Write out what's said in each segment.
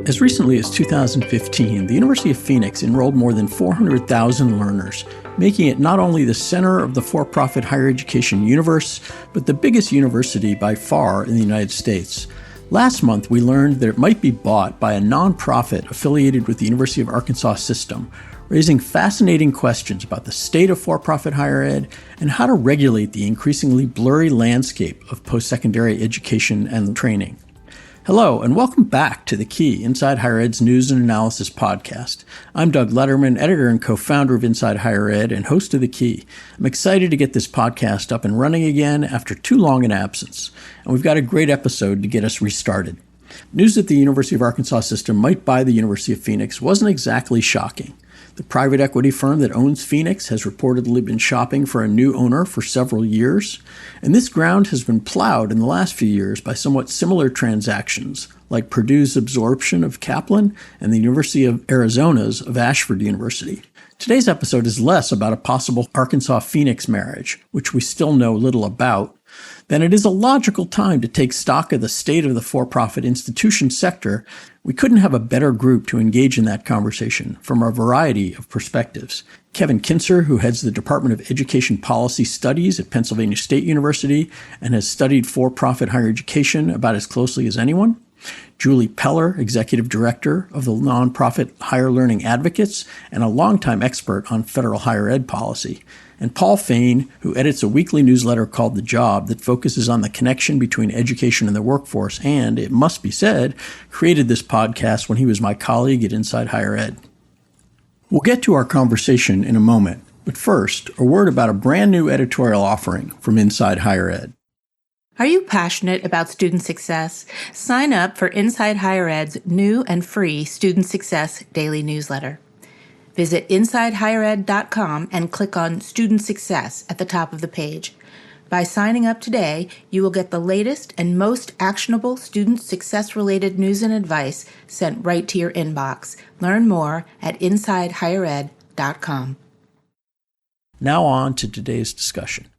As recently as 2015, the University of Phoenix enrolled more than 400,000 learners, making it not only the center of the for-profit higher education universe, but the biggest university by far in the United States. Last month, we learned that it might be bought by a nonprofit affiliated with the University of Arkansas system, raising fascinating questions about the state of for-profit higher ed and how to regulate the increasingly blurry landscape of post-secondary education and training. Hello, and welcome back to The Key, Inside Higher Ed's news and analysis podcast. I'm Doug Letterman, editor and co-founder of Inside Higher Ed and host of The Key. I'm excited to get this podcast up and running again after too long an absence, and we've got a great episode to get us restarted. News that the University of Arkansas system might buy the University of Phoenix wasn't exactly shocking. The private equity firm that owns Phoenix has reportedly been shopping for a new owner for several years, and this ground has been plowed in the last few years by somewhat similar transactions, like Purdue's absorption of Kaplan and the University of Arizona's of Ashford University. Today's episode is less about a possible Arkansas-Phoenix marriage, which we still know little about, than it is a logical time to take stock of the state of the for-profit institution sector. We couldn't have a better group to engage in that conversation from a variety of perspectives. Kevin Kinser, who heads the Department of Education Policy Studies at Pennsylvania State University and has studied for-profit higher education about as closely as anyone. Julie Peller, Executive Director of the nonprofit Higher Learning Advocates and a longtime expert on federal higher ed policy. And Paul Fain, who edits a weekly newsletter called The Job that focuses on the connection between education and the workforce and, it must be said, created this podcast when he was my colleague at Inside Higher Ed. We'll get to our conversation in a moment, but first, a word about a brand new editorial offering from Inside Higher Ed. Are you passionate about student success? Sign up for Inside Higher Ed's new and free Student Success Daily Newsletter. Visit InsideHigherEd.com and click on Student Success at the top of the page. By signing up today, you will get the latest and most actionable student success-related news and advice sent right to your inbox. Learn more at InsideHigherEd.com. Now on to today's discussion.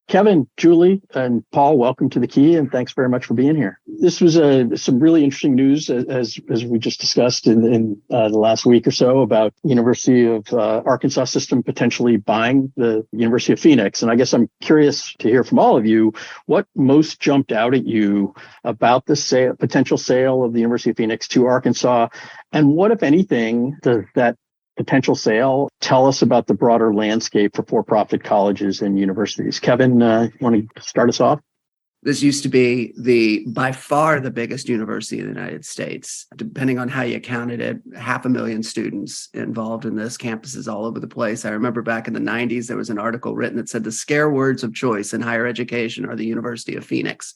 Kevin, Julie, and Paul, welcome to The Key, and thanks very much for being here. This was some really interesting news, as we just discussed in the last week or so, about University of Arkansas system potentially buying the University of Phoenix. And I guess I'm curious to hear from all of you, what most jumped out at you about the potential sale of the University of Phoenix to Arkansas, and what, if anything, does that potential sale tell us about the broader landscape for-profit colleges and universities? Kevin, want to start us off? This used to be by far the biggest university in the United States. Depending on how you counted it, 500,000 students involved in this, campuses all over the place. I remember back in the 90s, there was an article written that said the scare words of choice in higher education are the University of Phoenix.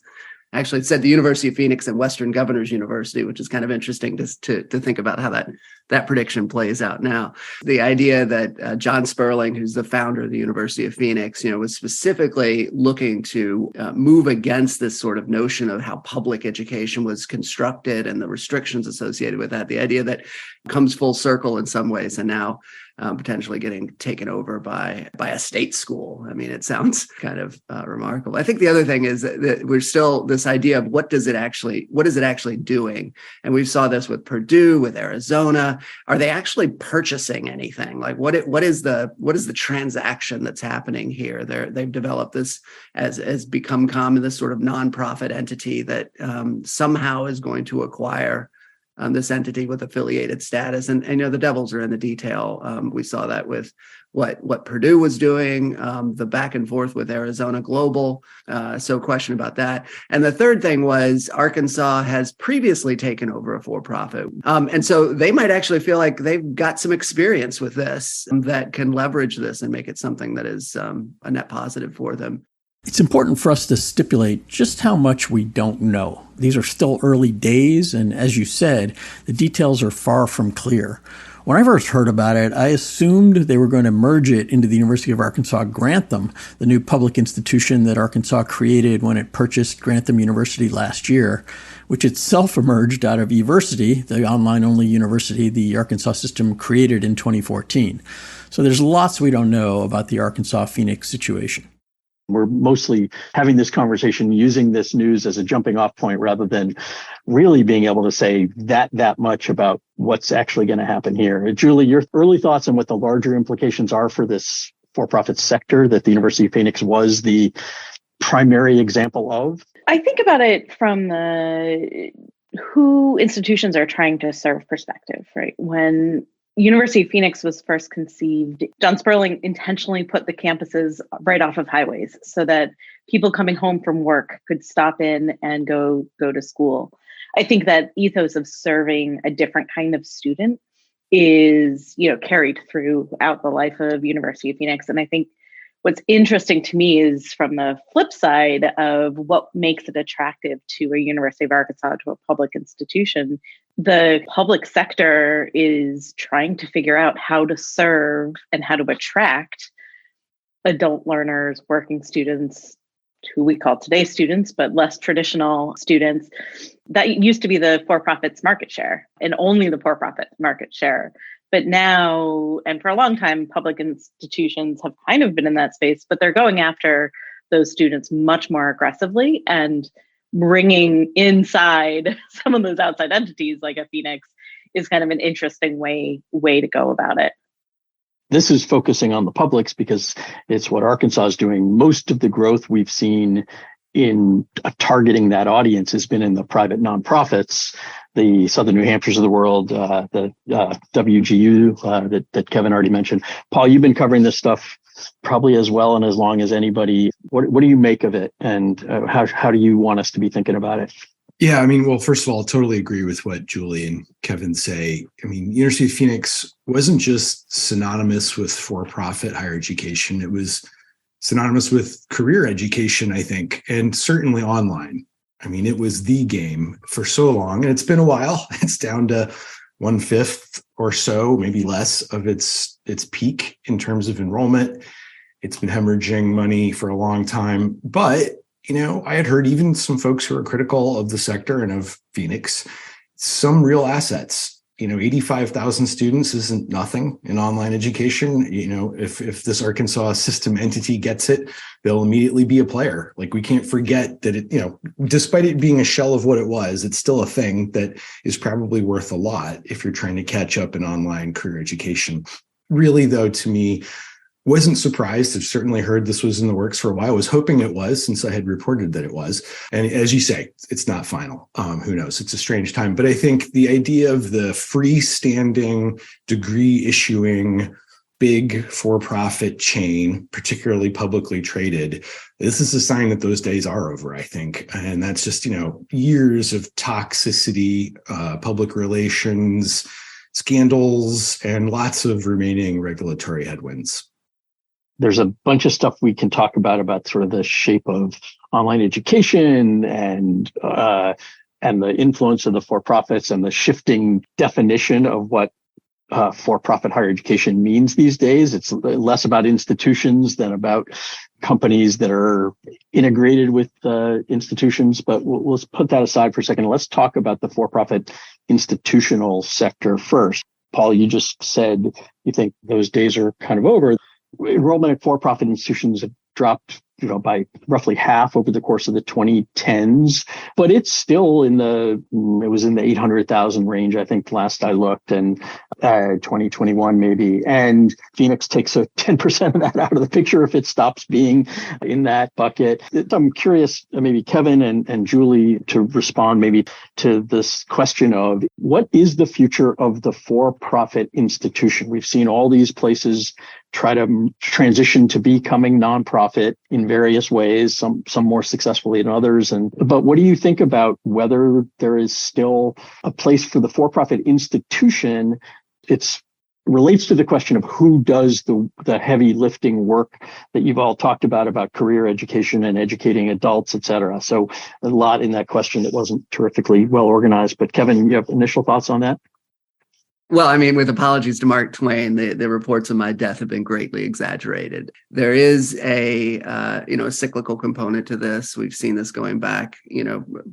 Actually, it said the University of Phoenix and Western Governors University, which is kind of interesting to think about how that prediction plays out now. The idea that John Sperling, who's the founder of the University of Phoenix, was specifically looking to move against this sort of notion of how public education was constructed and the restrictions associated with that. The idea that comes full circle in some ways, and now potentially getting taken over by a state school. I mean, it sounds kind of remarkable. I think the other thing is that we're still this idea of what is it actually doing? And we saw this with Purdue, with Arizona. Are they actually purchasing anything? Like what is the transaction that's happening here? They've developed this as become common, this sort of nonprofit entity that somehow is going to acquire this entity with affiliated status. And the devils are in the detail. We saw that with what Purdue was doing, the back and forth with Arizona Global. So question about that. And the third thing was Arkansas has previously taken over a for-profit. And so they might actually feel like they've got some experience with this that can leverage this and make it something that is a net positive for them. It's important for us to stipulate just how much we don't know. These are still early days, and as you said, the details are far from clear. When I first heard about it, I assumed they were going to merge it into the University of Arkansas Grantham, the new public institution that Arkansas created when it purchased Grantham University last year, which itself emerged out of eVersity, the online-only university the Arkansas system created in 2014. So there's lots we don't know about the Arkansas-Phoenix situation. We're mostly having this conversation using this news as a jumping off point rather than really being able to say that much about what's actually going to happen here. Julie, your early thoughts on what the larger implications are for this for-profit sector that the University of Phoenix was the primary example of? I think about it from the who institutions are trying to serve perspective, right? When University of Phoenix was first conceived, John Sperling intentionally put the campuses right off of highways so that people coming home from work could stop in and go to school. I think that ethos of serving a different kind of student is, carried throughout the life of University of Phoenix. And I think what's interesting to me is from the flip side of what makes it attractive to a University of Arkansas, to a public institution. The public sector is trying to figure out how to serve and how to attract adult learners, working students, who we call today students, but less traditional students. That used to be the for-profit's market share and only the for-profit market share. But now, and for a long time, public institutions have kind of been in that space, but they're going after those students much more aggressively and bringing inside some of those outside entities like a Phoenix is kind of an interesting way to go about it. This is focusing on the publics because it's what Arkansas is doing. Most of the growth we've seen in targeting that audience has been in the private nonprofits, the Southern New Hampshires of the world, the WGU that Kevin already mentioned. Paul, you've been covering this stuff probably as well and as long as anybody. What do you make of it, and how do you want us to be thinking about it? Yeah, I mean, well, first of all, totally agree with what Julie and Kevin say. I mean, University of Phoenix wasn't just synonymous with for-profit higher education. It was synonymous with career education, I think, and certainly online. I mean, it was the game for so long, and it's been a while. It's down to 1/5 or so, maybe less of its peak in terms of enrollment. It's been hemorrhaging money for a long time. But, I had heard even some folks who are critical of the sector and of Phoenix, some real assets. 85,000 students isn't nothing in online education. If this Arkansas system entity gets it, they'll immediately be a player. Like, we can't forget that it, despite it being a shell of what it was, it's still a thing that is probably worth a lot if you're trying to catch up in online career education. Really, though, to me, wasn't surprised. I've certainly heard this was in the works for a while. I was hoping it was, since I had reported that it was. And as you say, it's not final. Who knows? It's a strange time. But I think the idea of the freestanding, degree issuing, big for-profit chain, particularly publicly traded, this is a sign that those days are over, I think. And that's just, years of toxicity, public relations, scandals, and lots of remaining regulatory headwinds. There's a bunch of stuff we can talk about sort of the shape of online education and the influence of the for-profits and the shifting definition of what for-profit higher education means these days. It's less about institutions than about companies that are integrated with institutions. But let's put that aside for a second. Let's talk about the for-profit institutional sector first. Paul, you just said you think those days are kind of over. Enrollment at for-profit institutions have dropped, by roughly half over the course of the 2010s, but it's still it was in the 800,000 range, I think, last I looked, and 2021 maybe. And Phoenix takes a 10% of that out of the picture if it stops being in that bucket. I'm curious, maybe Kevin and Julie, to respond maybe to this question of what is the future of the for-profit institution? We've seen all these places try to transition to becoming nonprofit in various ways, some more successfully than others. But what do you think about whether there is still a place for the for-profit institution? It relates to the question of who does the heavy lifting work that you've all talked about career education and educating adults, et cetera. So a lot in that question that wasn't terrifically well organized. But Kevin, you have initial thoughts on that? Well, I mean, with apologies to Mark Twain, the reports of my death have been greatly exaggerated. There is a cyclical component to this. We've seen this going back,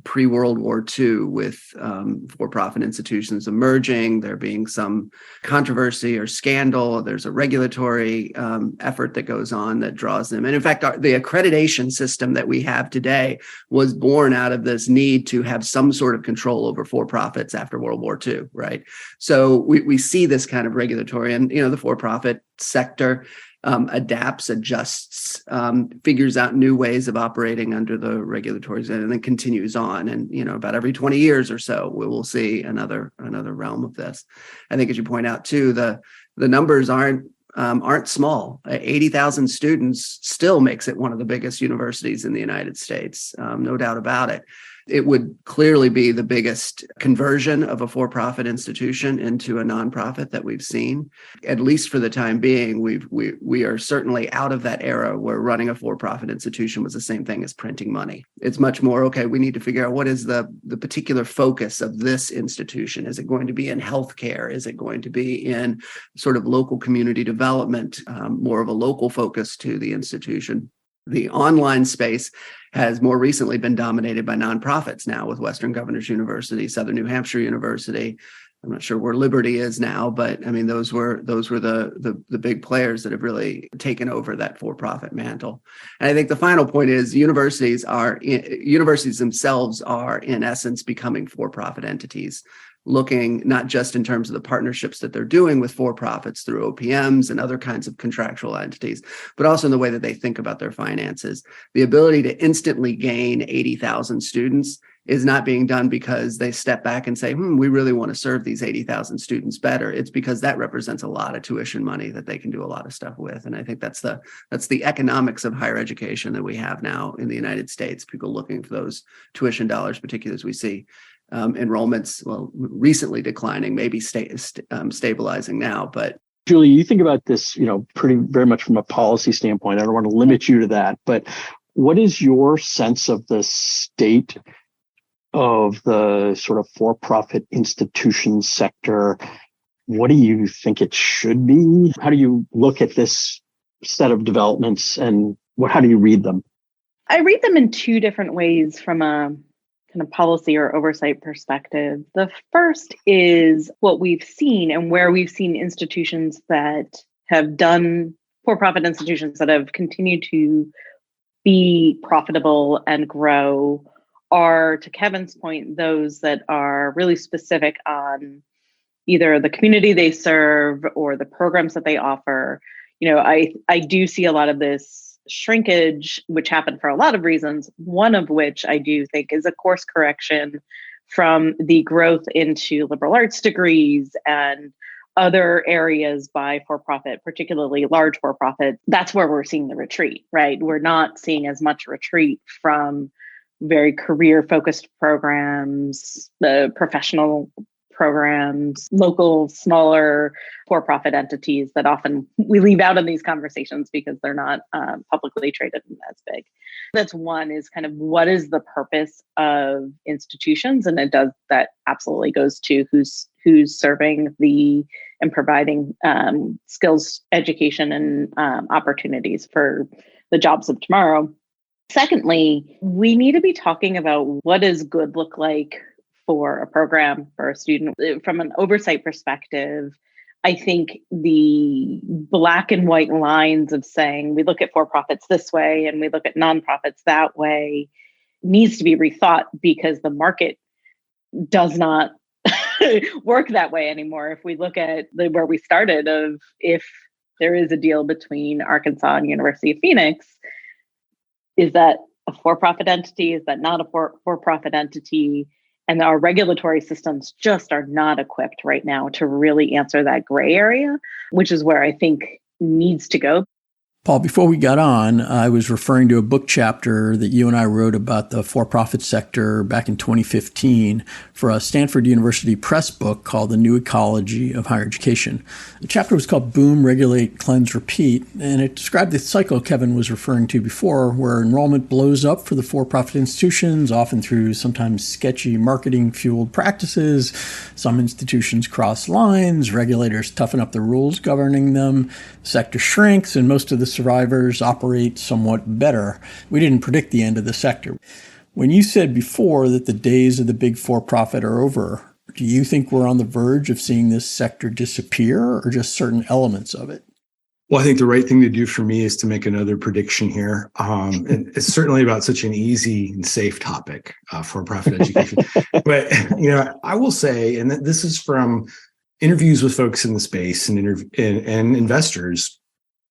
pre-World War II with for-profit institutions emerging, there being some controversy or scandal. There's a regulatory effort that goes on that draws them. And in fact, the accreditation system that we have today was born out of this need to have some sort of control over for-profits after World War II, right? So we see this kind of regulatory, and the for-profit sector adapts, adjusts, figures out new ways of operating under the regulatory, and then continues on. And about every 20 years or so, we will see another realm of this. I think, as you point out too, the numbers aren't small. 80,000 students still makes it one of the biggest universities in the United States, no doubt about it. It would clearly be the biggest conversion of a for-profit institution into a nonprofit that we've seen. At least for the time being, we are certainly out of that era where running a for-profit institution was the same thing as printing money. It's much more, okay, we need to figure out what is the particular focus of this institution. Is it going to be in healthcare? Is it going to be in sort of local community development, more of a local focus to the institution? The online space has more recently been dominated by nonprofits now, with Western Governors University, Southern New Hampshire University. I'm not sure where Liberty is now, but I mean, those were the big players that have really taken over that for-profit mantle. And I think the final point is universities themselves are in essence becoming for-profit entities, looking not just in terms of the partnerships that they're doing with for-profits through OPMs and other kinds of contractual entities, but also in the way that they think about their finances. The ability to instantly gain 80,000 students is not being done because they step back and say, we really want to serve these 80,000 students better. It's because that represents a lot of tuition money that they can do a lot of stuff with. And I think that's the economics of higher education that we have now in the United States, people looking for those tuition dollars, particularly as we see enrollments, recently declining, maybe stabilizing now. But Julie, you think about this, pretty very much from a policy standpoint. I don't want to limit you to that, but what is your sense of the state of the sort of for-profit institution sector? What do you think it should be? How do you look at this set of developments, and how do you read them? I read them in two different ways from a kind of policy or oversight perspective. The first is what we've seen and where we've seen institutions that have done, for-profit institutions that have continued to be profitable and grow are, to Kevin's point, those that are really specific on either the community they serve or the programs that they offer. I do see a lot of this shrinkage, which happened for a lot of reasons, one of which I do think is a course correction from the growth into liberal arts degrees and other areas by for-profit, particularly large for-profit. That's where we're seeing the retreat, right? We're not seeing as much retreat from very career-focused programs, the professional programs, local, smaller for-profit entities that often we leave out in these conversations because they're not publicly traded and as big. That's one, is kind of what is the purpose of institutions? And that absolutely goes to who's serving and providing skills, education, and opportunities for the jobs of tomorrow. Secondly, we need to be talking about what does good look like for a program, for a student. From an oversight perspective, I think the black and white lines of saying we look at for-profits this way and we look at nonprofits that way needs to be rethought, because the market does not work that way anymore. If we look at where we started, of if there is a deal between Arkansas and University of Phoenix, is that a for-profit entity? Is that not a for-profit entity? And our regulatory systems just are not equipped right now to really answer that gray area, which is where I think needs to go. Paul, before we got on, I was referring to a book chapter that you and I wrote about the for-profit sector back in 2015 for a Stanford University Press book called The New Ecology of Higher Education. The chapter was called Boom, Regulate, Cleanse, Repeat, and it described the cycle Kevin was referring to before, where enrollment blows up for the for-profit institutions, often through sometimes sketchy marketing-fueled practices. Some institutions cross lines, regulators toughen up the rules governing them, the sector shrinks, and most of the survivors operate somewhat better. We didn't predict the end of the sector. When you said before that the days of the big for-profit are over, do you think we're on the verge of seeing this sector disappear or just certain elements of it? Well, I think the right thing to do for me is to make another prediction here. And it's certainly about such an easy and safe topic, for-profit education. But, I will say, and this is from interviews with folks in the space and investors,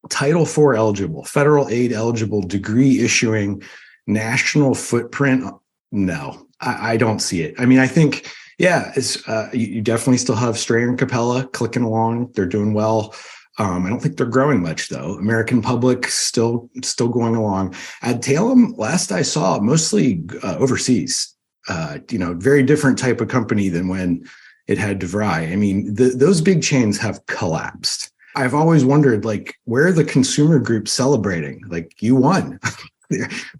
Title IV eligible, federal aid eligible, degree issuing, national footprint. No, I don't see it. I mean, I think, you definitely still have Strayer and Capella clicking along. They're doing well. I don't think they're growing much, though. American Public still going along. Adtalem, last I saw, mostly overseas. Very different type of company than when it had DeVry. I mean, those big chains have collapsed. I've always wondered, where are the consumer groups celebrating? You won.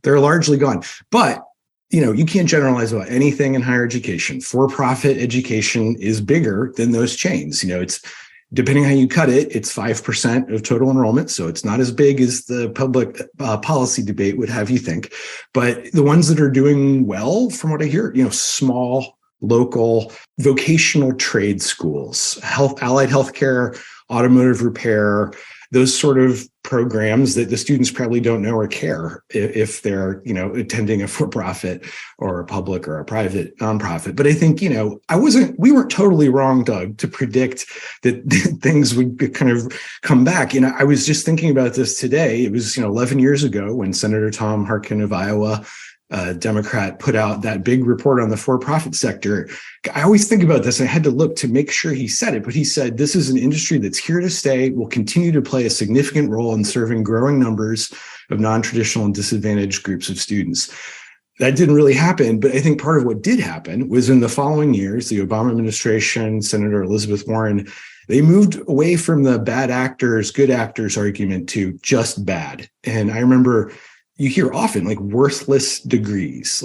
They're largely gone. But, you can't generalize about anything in higher education. For-profit education is bigger than those chains. It's depending how you cut it, it's 5% of total enrollment. So it's not as big as the public policy debate would have you think. But the ones that are doing well, from what I hear, small, local, vocational trade schools, allied healthcare, automotive repair, those sort of programs that the students probably don't know or care if they're, attending a for-profit or a public or a private nonprofit. But I think, we weren't totally wrong, Doug, to predict that things would kind of come back. I was just thinking about this today. It was, 11 years ago when Senator Tom Harkin of Iowa, Democrat, put out that big report on the for-profit sector. I always think about this. I had to look to make sure he said it, but he said, this is an industry that's here to stay, will continue to play a significant role in serving growing numbers of non-traditional and disadvantaged groups of students. That didn't really happen, but I think part of what did happen was in the following years, the Obama administration, Senator Elizabeth Warren, they moved away from the bad actors, good actors argument to just bad. And I remember you hear often worthless degrees,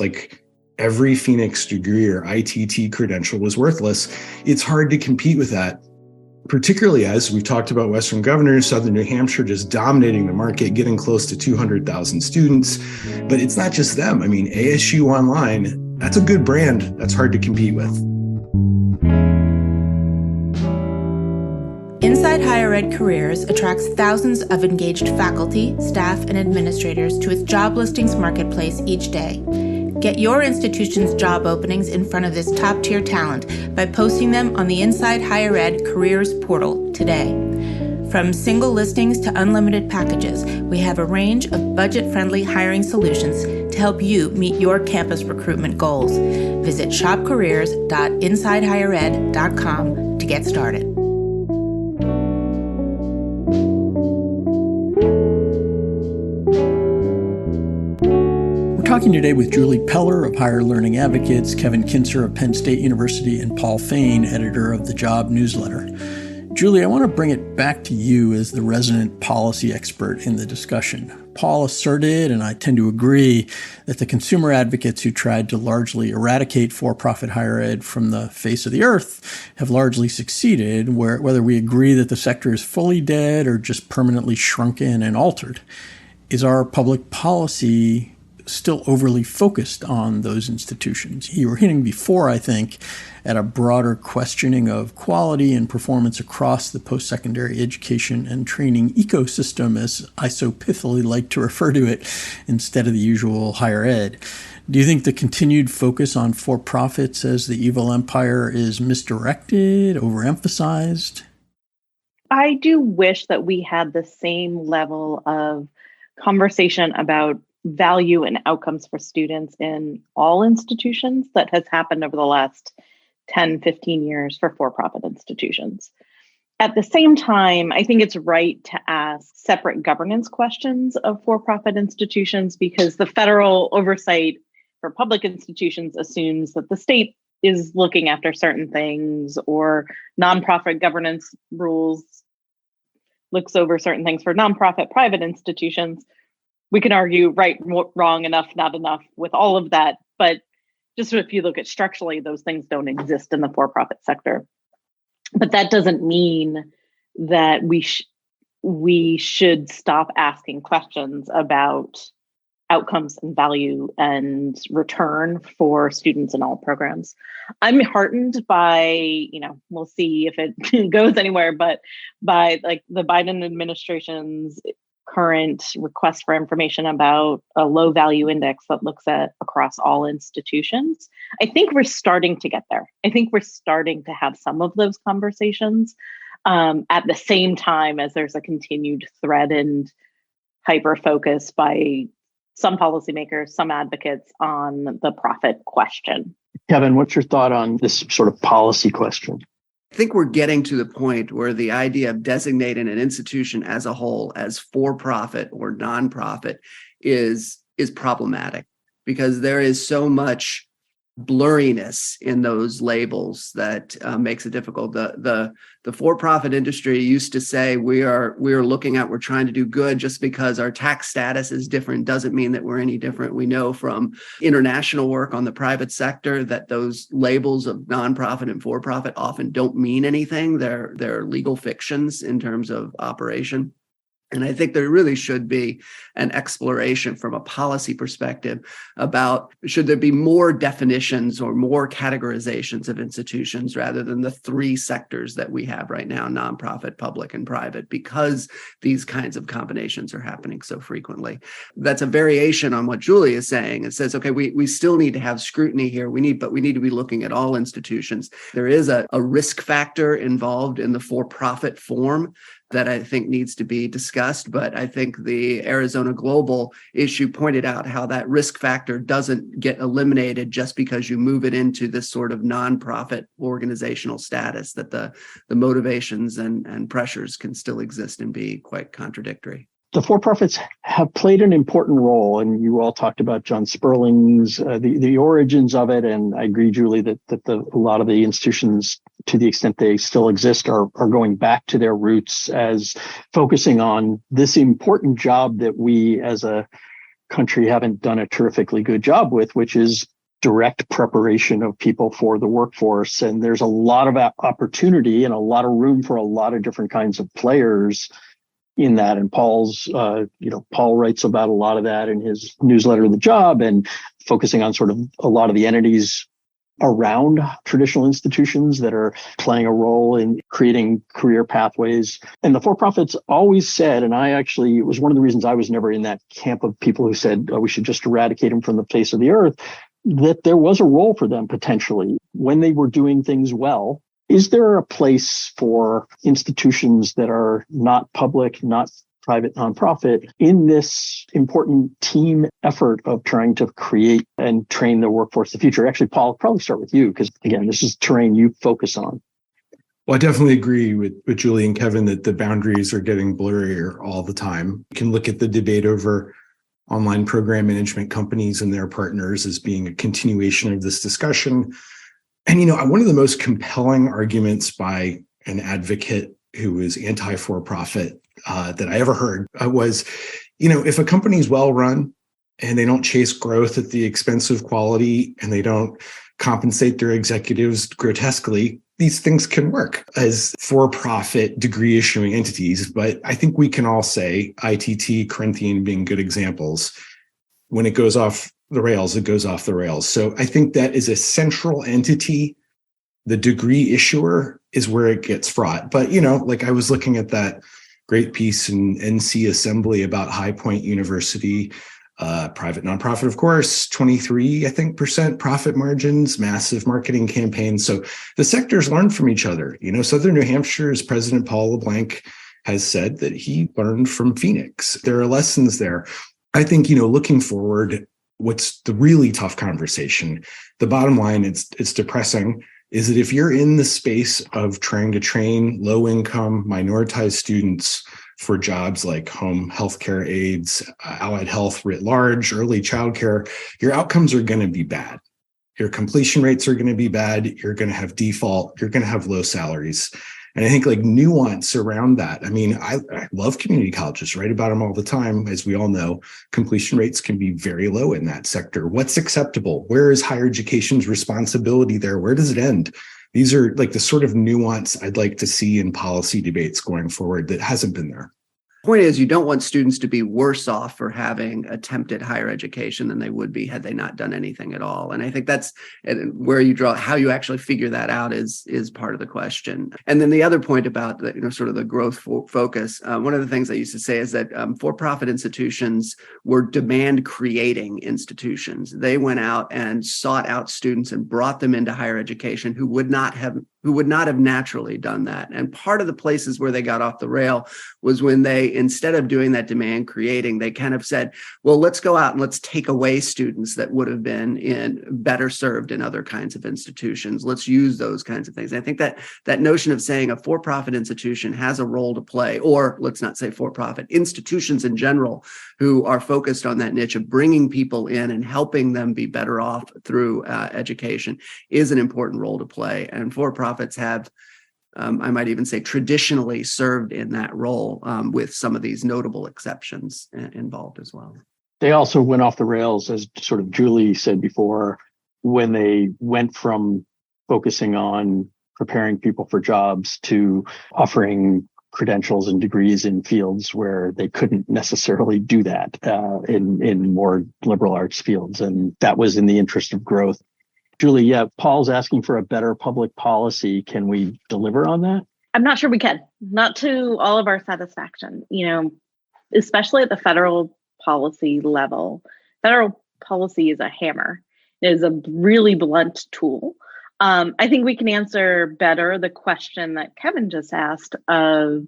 every Phoenix degree or ITT credential was worthless. It's hard to compete with that, particularly as we've talked about Western Governors, Southern New Hampshire just dominating the market, getting close to 200,000 students. But it's not just them. I mean, ASU Online, that's a good brand. That's hard to compete with. Inside Higher Ed Careers attracts thousands of engaged faculty, staff, and administrators to its job listings marketplace each day. Get your institution's job openings in front of this top-tier talent by posting them on the Inside Higher Ed Careers portal today. From single listings to unlimited packages, we have a range of budget-friendly hiring solutions to help you meet your campus recruitment goals. Visit shopcareers.insidehighered.com to get started. Talking today with Julie Peller of Higher Learning Advocates, Kevin Kinser of Penn State University, and Paul Fain, editor of the Job newsletter. Julie, I want to bring it back to you as the resident policy expert in the discussion. Paul asserted, and I tend to agree, that the consumer advocates who tried to largely eradicate for-profit higher ed from the face of the earth have largely succeeded, whether we agree that the sector is fully dead or just permanently shrunken and altered. Is our public policy still overly focused on those institutions? You were hinting before, I think, at a broader questioning of quality and performance across the post-secondary education and training ecosystem, as I so pithily like to refer to it, instead of the usual higher ed. Do you think the continued focus on for-profits as the evil empire is misdirected, overemphasized? I do wish that we had the same level of conversation about value and outcomes for students in all institutions that has happened over the last 10, 15 years for-profit institutions. At the same time, I think it's right to ask separate governance questions of for-profit institutions, because the federal oversight for public institutions assumes that the state is looking after certain things, or nonprofit governance rules looks over certain things for nonprofit private institutions. We can argue right, wrong, enough, not enough with all of that. But just if you look at structurally, those things don't exist in the for-profit sector. But that doesn't mean that we should stop asking questions about outcomes and value and return for students in all programs. I'm heartened by, we'll see if it goes anywhere, but by like the Biden administration's current request for information about a low value index that looks at across all institutions. I think we're starting to get there. I think we're starting to have some of those conversations at the same time as there's a continued threatened hyper focus by some policymakers, some advocates on the profit question. Kevin, what's your thought on this sort of policy question? I think we're getting to the point where the idea of designating an institution as a whole as for-profit or nonprofit is problematic, because there is so much blurriness in those labels that makes it difficult. The for-profit industry used to say we're trying to do good. Just because our tax status is different doesn't mean that we're any different. We know from international work on the private sector that those labels of nonprofit and for-profit often don't mean anything. They're legal fictions in terms of operation. And I think there really should be an exploration from a policy perspective about, should there be more definitions or more categorizations of institutions rather than the three sectors that we have right now, nonprofit, public, and private, because these kinds of combinations are happening so frequently. That's a variation on what Julie is saying. It says, okay, we still need to have scrutiny here. But we need to be looking at all institutions. There is a risk factor involved in the for-profit form that I think needs to be discussed. But I think the Arizona Global issue pointed out how that risk factor doesn't get eliminated just because you move it into this sort of nonprofit organizational status, that the motivations and pressures can still exist and be quite contradictory. The for-profits have played an important role, and you all talked about John Sperling's the origins of it. And I agree, Julie, that a lot of the institutions, to the extent they still exist, are going back to their roots as focusing on this important job that we as a country haven't done a terrifically good job with, which is direct preparation of people for the workforce. And there's a lot of opportunity and a lot of room for a lot of different kinds of players in that. And Paul writes about a lot of that in his newsletter, The Job, and focusing on sort of a lot of the entities around traditional institutions that are playing a role in creating career pathways. And the for-profits always said, and it was one of the reasons I was never in that camp of people who said, we should just eradicate them from the face of the earth, that there was a role for them potentially when they were doing things well. Is there a place for institutions that are not public, not private, nonprofit in this important team effort of trying to create and train the workforce of the future? Actually, Paul, I'll probably start with you, because again, this is terrain you focus on. Well, I definitely agree with Julie and Kevin that the boundaries are getting blurrier all the time. You can look at the debate over online program management companies and their partners as being a continuation of this discussion. And, one of the most compelling arguments by an advocate who is anti-for-profit that I ever heard was, if a company's well run and they don't chase growth at the expense of quality and they don't compensate their executives grotesquely, these things can work as for-profit degree issuing entities. But I think we can all say, ITT, Corinthian being good examples, when it goes off the rails, it goes off the rails. So I think that is a central entity. The degree issuer is where it gets fraught. But, I was looking at that great piece in NC Assembly about High Point University, private nonprofit, of course, 23% profit margins, massive marketing campaigns. So the sectors learn from each other. Southern New Hampshire's President Paul LeBlanc has said that he learned from Phoenix. There are lessons there. I think, looking forward, what's the really tough conversation? The bottom line, it's depressing. is that if you're in the space of trying to train low-income, minoritized students for jobs like home healthcare aides, allied health writ large, early childcare, your outcomes are going to be bad. Your completion rates are going to be bad. You're going to have default. You're going to have low salaries. And I think like nuance around that. I mean, I love community colleges, write about them all the time. As we all know, completion rates can be very low in that sector. What's acceptable? Where is higher education's responsibility there? Where does it end? These are like the sort of nuance I'd like to see in policy debates going forward that hasn't been there. Point is, you don't want students to be worse off for having attempted higher education than they would be had they not done anything at all. And I think that's where you draw, how you actually figure that out is part of the question. And then the other point about the, sort of the growth focus, one of the things I used to say is that for-profit institutions were demand creating institutions. They went out and sought out students and brought them into higher education who would not have naturally done that. And part of the places where they got off the rail was when they, instead of doing that demand creating, they kind of said, well, let's go out and let's take away students that would have been better served in other kinds of institutions. Let's use those kinds of things. And I think that notion of saying a for-profit institution has a role to play, or let's not say for-profit, institutions in general who are focused on that niche of bringing people in and helping them be better off through education is an important role to play. And for-profits have, I might even say, traditionally served in that role, with some of these notable exceptions involved as well. They also went off the rails, as sort of Julie said before, when they went from focusing on preparing people for jobs to offering credentials and degrees in fields where they couldn't necessarily do that in more liberal arts fields. And that was in the interest of growth. Julie, yeah, Paul's asking for a better public policy. Can we deliver on that? I'm not sure we can. Not to all of our satisfaction, especially at the federal policy level. Federal policy is a hammer. It is a really blunt tool. I think we can answer better the question that Kevin just asked of,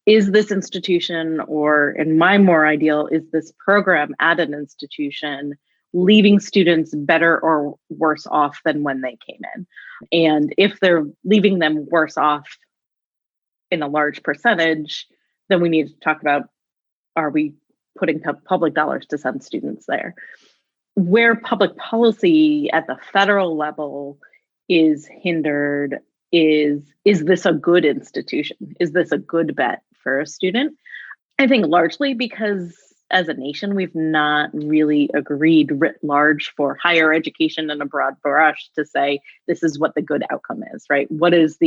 is this institution, or in my more ideal, is this program at an institution leaving students better or worse off than when they came in? And if they're leaving them worse off in a large percentage, then we need to talk about, are we putting public dollars to send students there? Where public policy at the federal level is hindered is this a good institution? Is this a good bet for a student? I think largely because as a nation, we've not really agreed writ large for higher education in a broad brush to say, this is what the good outcome is, right? What is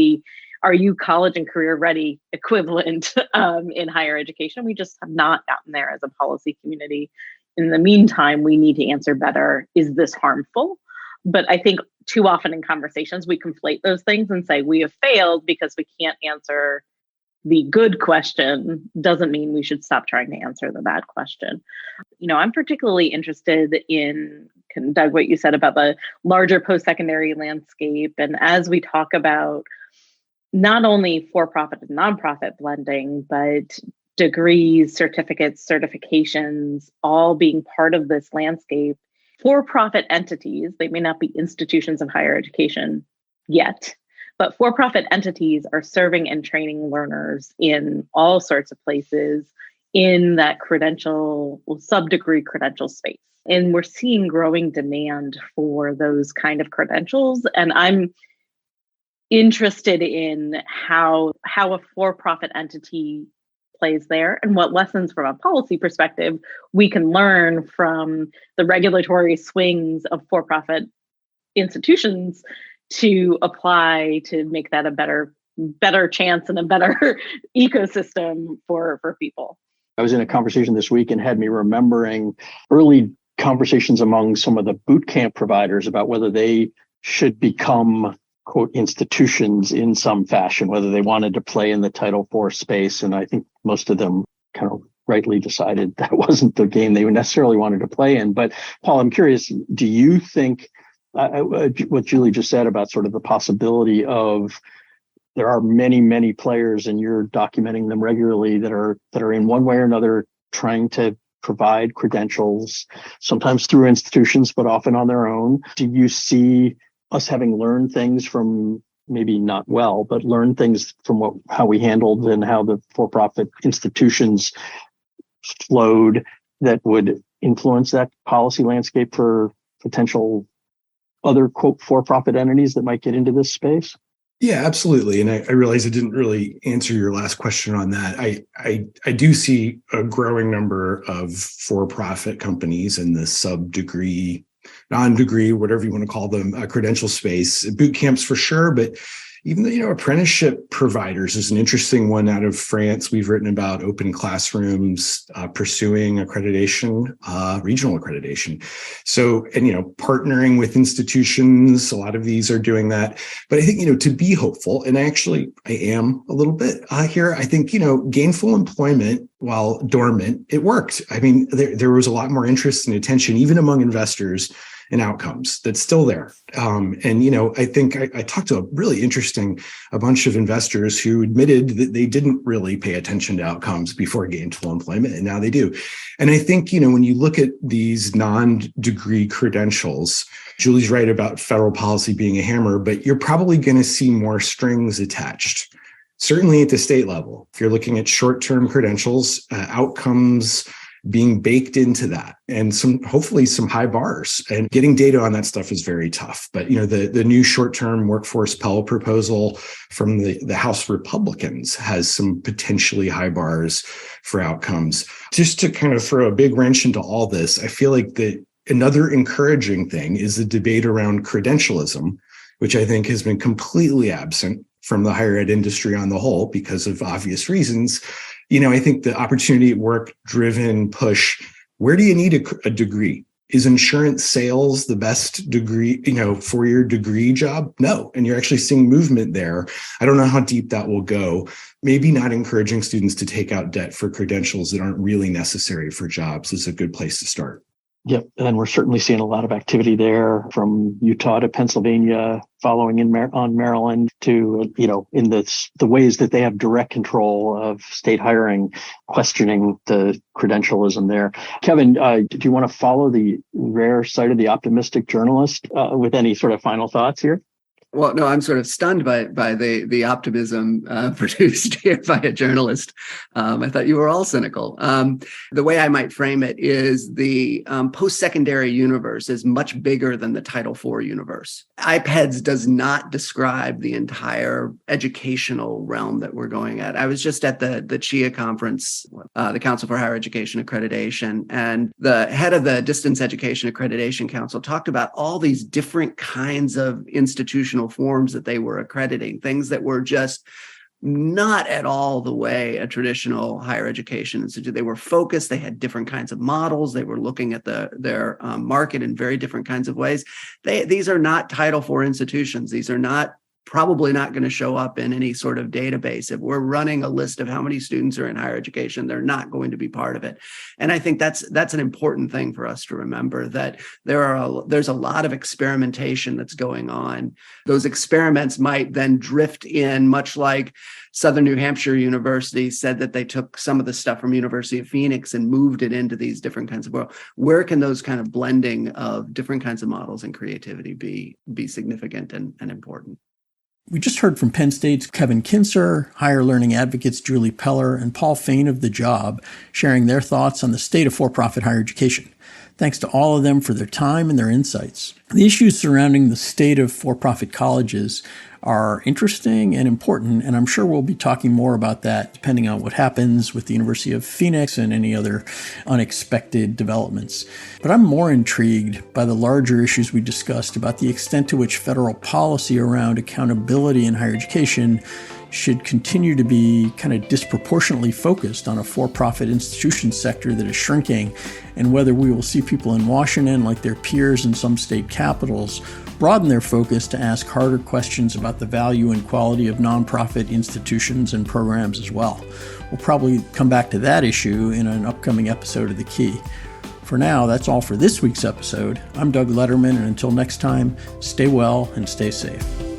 are you college and career ready equivalent in higher education? We just have not gotten there as a policy community. In the meantime, we need to answer better, is this harmful? But I think too often in conversations, we conflate those things and say we have failed because we can't answer the good question. Doesn't mean we should stop trying to answer the bad question. I'm particularly interested in, Doug, what you said about the larger post-secondary landscape. And as we talk about not only for-profit and nonprofit blending, but degrees, certificates, certifications, all being part of this landscape, for-profit entities, they may not be institutions of higher education yet, but for-profit entities are serving and training learners in all sorts of places in that sub-degree credential space. And we're seeing growing demand for those kind of credentials. And I'm interested in how a for-profit entity plays there and what lessons from a policy perspective we can learn from the regulatory swings of for-profit institutions to apply to make that a better chance and a better ecosystem for people. I was in a conversation this week and had me remembering early conversations among some of the boot camp providers about whether they should become, quote, institutions in some fashion, whether they wanted to play in the Title IV space. And I think most of them kind of rightly decided that wasn't the game they necessarily wanted to play in. But Paul, I'm curious, do you think what Julie just said about sort of the possibility of there are many, many players, and you're documenting them regularly, that are in one way or another trying to provide credentials, sometimes through institutions, but often on their own? Do you see us having learned things from maybe not well, but learned things from how we handled and how the for-profit institutions flowed that would influence that policy landscape for potential other, quote, for-profit entities that might get into this space? Yeah, absolutely. And I realize I didn't really answer your last question on that. I do see a growing number of for-profit companies in the sub-degree, non-degree, whatever you want to call them, credential space, boot camps for sure, but even the, apprenticeship providers is an interesting one out of France. We've written about open classrooms pursuing accreditation, regional accreditation. So, and, partnering with institutions, a lot of these are doing that. But I think, to be hopeful, and I am a little bit here, I think, gainful employment, while dormant, it worked. I mean, there was a lot more interest and attention, even among investors, and outcomes that's still there. I think I talked to a bunch of investors who admitted that they didn't really pay attention to outcomes before gainful employment, and now they do. And I think, when you look at these non-degree credentials, Julie's right about federal policy being a hammer, but you're probably going to see more strings attached. Certainly at the state level, if you're looking at short-term credentials, outcomes being baked into that, and hopefully some high bars, and getting data on that stuff is very tough. But the new short-term workforce Pell proposal from the House Republicans has some potentially high bars for outcomes. Just to kind of throw a big wrench into all this, I feel like another encouraging thing is the debate around credentialism, which I think has been completely absent from the higher ed industry on the whole because of obvious reasons. I think the opportunity at work driven push, where do you need a degree? Is insurance sales the best degree, for your degree job? No. And you're actually seeing movement there. I don't know how deep that will go. Maybe not encouraging students to take out debt for credentials that aren't really necessary for jobs is a good place to start. Yep. And we're certainly seeing a lot of activity there, from Utah to Pennsylvania, following on Maryland, to, in the ways that they have direct control of state hiring, questioning the credentialism there. Kevin, do you want to follow the rare side of the optimistic journalist with any sort of final thoughts here? Well, no, I'm sort of stunned by the optimism produced here by a journalist. I thought you were all cynical. The way I might frame it is the postsecondary universe is much bigger than the Title IV universe. IPEDS does not describe the entire educational realm that we're going at. I was just at the CHIA conference, the Council for Higher Education Accreditation, and the head of the Distance Education Accreditation Council talked about all these different kinds of institutional forms that they were accrediting, things that were just not at all the way a traditional higher education institute. They were focused. They had different kinds of models. They were looking at their market in very different kinds of ways. These are not Title IV institutions. These are probably not going to show up in any sort of database. If we're running a list of how many students are in higher education, they're not going to be part of it. And I think that's an important thing for us to remember, that there's a lot of experimentation that's going on. Those experiments might then drift in, much like Southern New Hampshire University said that they took some of the stuff from University of Phoenix and moved it into these different kinds of world. Where can those kind of blending of different kinds of models and creativity be significant and important? We just heard from Penn State's Kevin Kinser, higher learning advocates Julie Peller, and Paul Fain of The Job, sharing their thoughts on the state of for-profit higher education. Thanks to all of them for their time and their insights. The issues surrounding the state of for-profit colleges are interesting and important, and I'm sure we'll be talking more about that depending on what happens with the University of Phoenix and any other unexpected developments. But I'm more intrigued by the larger issues we discussed about the extent to which federal policy around accountability in higher education should continue to be kind of disproportionately focused on a for-profit institution sector that is shrinking, and whether we will see people in Washington, like their peers in some state capitals, broaden their focus to ask harder questions about the value and quality of nonprofit institutions and programs as well. We'll probably come back to that issue in an upcoming episode of The Key. For now, that's all for this week's episode. I'm Doug Letterman, and until next time, stay well and stay safe.